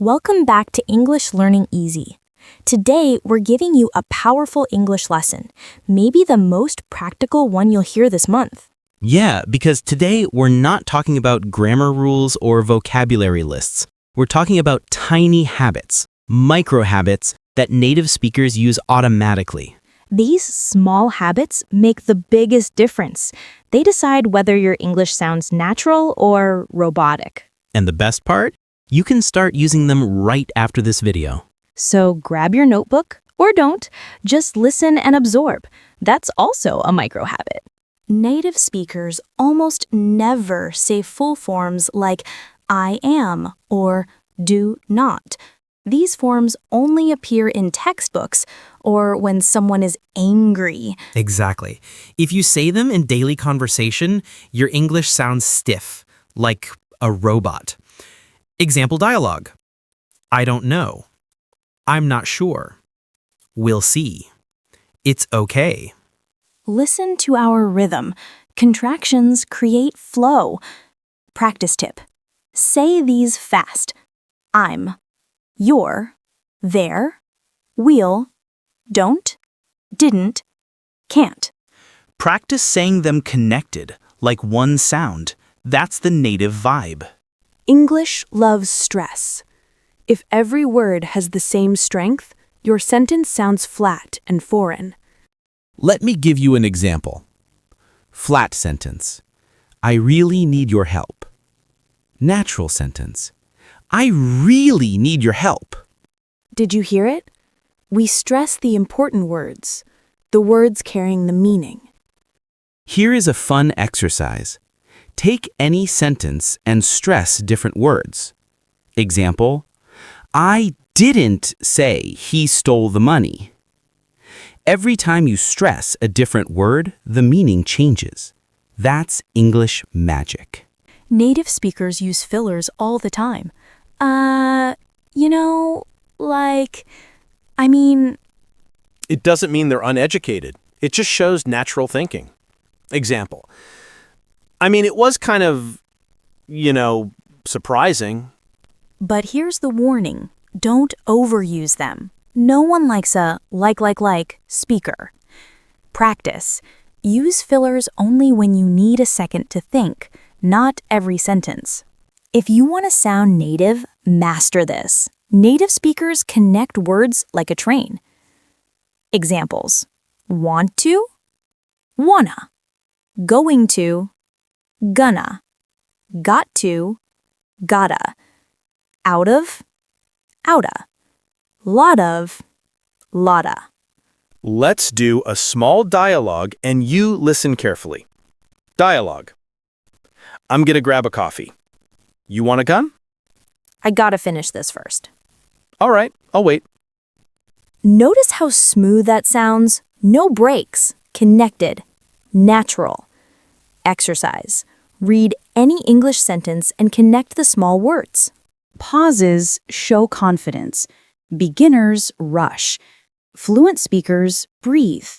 Welcome back to English Learning Easy. Today, we're giving you a powerful English lesson, maybe the most practical one you'll hear this month. Yeah, because today we're not talking about grammar rules or vocabulary lists. We're talking about tiny habits, micro habits that native speakers use automatically. These small habits make the biggest difference. They decide whether your English sounds natural or robotic. And the best part? You can start using them right after this video. So grab your notebook, or don't, just listen and absorb. That's also a micro habit. Native speakers almost never say full forms like I am or do not. These forms only appear in textbooks or when someone is angry. Exactly. If you say them in daily conversation, your English sounds stiff, like a robot. Example dialogue. I don't know. I'm not sure. We'll see. It's okay. Listen to our rhythm. Contractions create flow. Practice tip. Say these fast. I'm, you're, there, will, don't, didn't, can't. Practice saying them connected, like one sound. That's the native vibe. English loves stress. If every word has the same strength, your sentence sounds flat and foreign. Let me give you an example. Flat sentence. I really need your help. Natural sentence. I really need your help. Did you hear it? We stress the important words, the words carrying the meaning. Here is a fun exercise. Take any sentence and stress different words. Example, I didn't say he stole the money. Every time you stress a different word, the meaning changes. That's English magic. Native speakers use fillers all the time. It doesn't mean they're uneducated. It just shows natural thinking. Example. It was kind of, surprising. But here's the warning. Don't overuse them. No one likes a like speaker. Practice. Use fillers only when you need a second to think, not every sentence. If you want to sound native, master this. Native speakers connect words like a train. Examples. Want to, wanna. Going to, gonna. Got to, gotta. Out of, oughta. Lot of, lotta. Let's do a small dialogue and you listen carefully. Dialogue. I'm gonna grab a coffee. You want a gun? I gotta finish this first. All right, I'll wait. Notice how smooth that sounds? No breaks. Connected. Natural. Exercise. Read any English sentence and connect the small words. Pauses show confidence. Beginners rush. Fluent speakers breathe.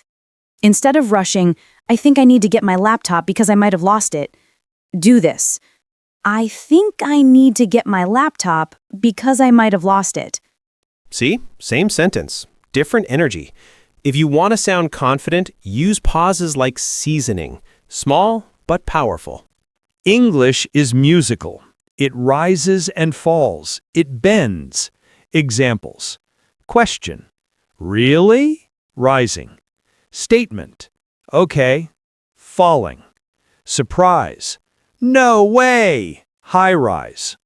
Instead of rushing, I think I need to get my laptop because I might have lost it. Do this. I think I need to get my laptop because I might have lost it. See? Same sentence. Different energy. If you want to sound confident, use pauses like seasoning. Small but powerful. English is musical. It rises and falls. It bends. Examples. Question. Really? Rising. Statement. Okay. Falling. Surprise. No way! High rise.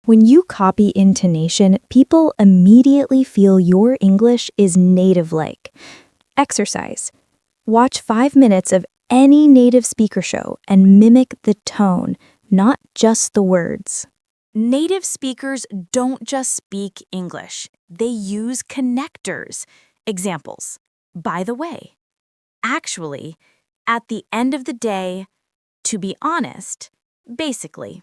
When you copy intonation, people immediately feel your English is native-like. Exercise. Watch 5 minutes of any native speaker show and mimic the tone, not just the words. Native speakers don't just speak English. They use connectors. Examples. By the way. Actually. At the end of the day. To be honest. Basically.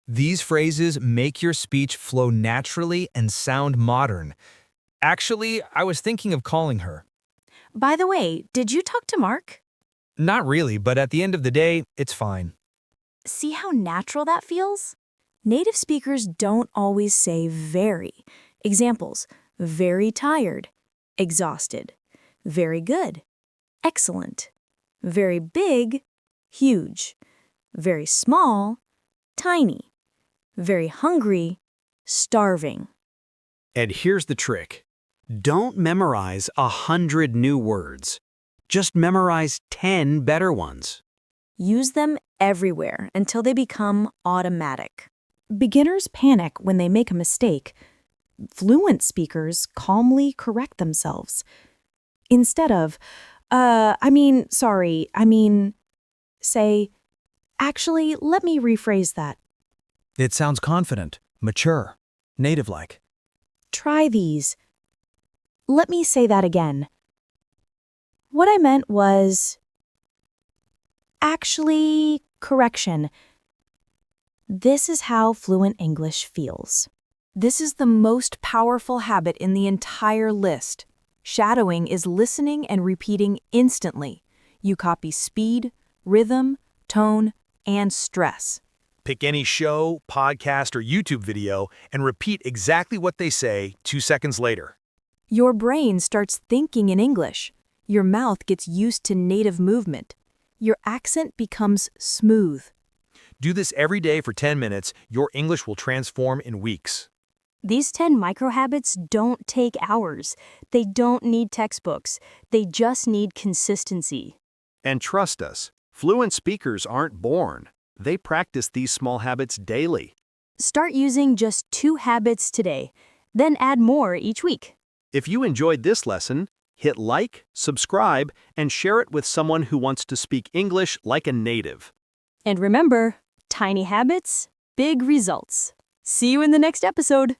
These phrases make your speech flow naturally and sound modern. Actually, I was thinking of calling her. By the way, did you talk to Mark? Not really, but at the end of the day, it's fine. See how natural that feels? Native speakers don't always say very. Examples: very tired, exhausted, very good, excellent, very big, huge, very small, tiny, very hungry, starving. And here's the trick. Don't memorize 100 new words. Just memorize 10 better ones. Use them everywhere until they become automatic. Beginners panic when they make a mistake. Fluent speakers calmly correct themselves. Instead of, say, actually, let me rephrase that. It sounds confident, mature, native-like. Try these. Let me say that again. What I meant was, actually, correction. This is how fluent English feels. This is the most powerful habit in the entire list. Shadowing is listening and repeating instantly. You copy speed, rhythm, tone, and stress. Pick any show, podcast, or YouTube video and repeat exactly what they say 2 seconds later. Your brain starts thinking in English. Your mouth gets used to native movement. Your accent becomes smooth. Do this every day for 10 minutes. Your English will transform in weeks. These 10 micro habits don't take hours. They don't need textbooks. They just need consistency. And trust us, fluent speakers aren't born. They practice these small habits daily. Start using just 2 habits today, then add more each week. If you enjoyed this lesson, hit like, subscribe, and share it with someone who wants to speak English like a native. And remember, tiny habits, big results. See you in the next episode.